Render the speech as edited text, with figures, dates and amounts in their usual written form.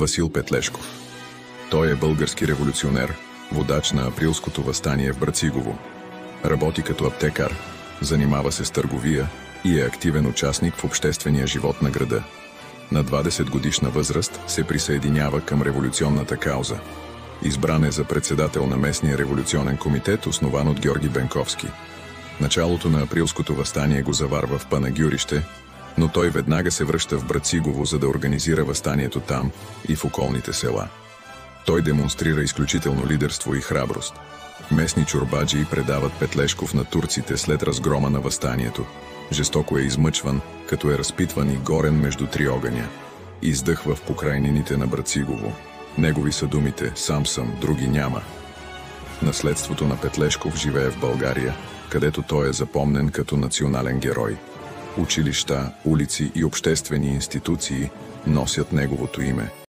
Васил Петлешков. Той е български революционер, водач на априлското въстание в Брацигово. Работи като аптекар, занимава се с търговия и е активен участник в обществения живот на града. На 20-годишна възраст се присъединява към революционната кауза. Избран е за председател на местния революционен комитет, основан от Георги Бенковски. Началото на априлското въстание го заварва в Панагюрище, но той веднага се връща в Брацигово, за да организира въстанието там и в околните села. Той демонстрира изключително лидерство и храброст. Местни чорбаджии предават Петлешков на турците след разгрома на въстанието. Жестоко е измъчван, като е разпитван и горен между три огъня. Издъхва в покрайнините на Брацигово. Негови са думите: "Сам съм, други няма." Наследството на Петлешков живее в България, където той е запомнен като национален герой. Училища, улици и обществени институции носят неговото име.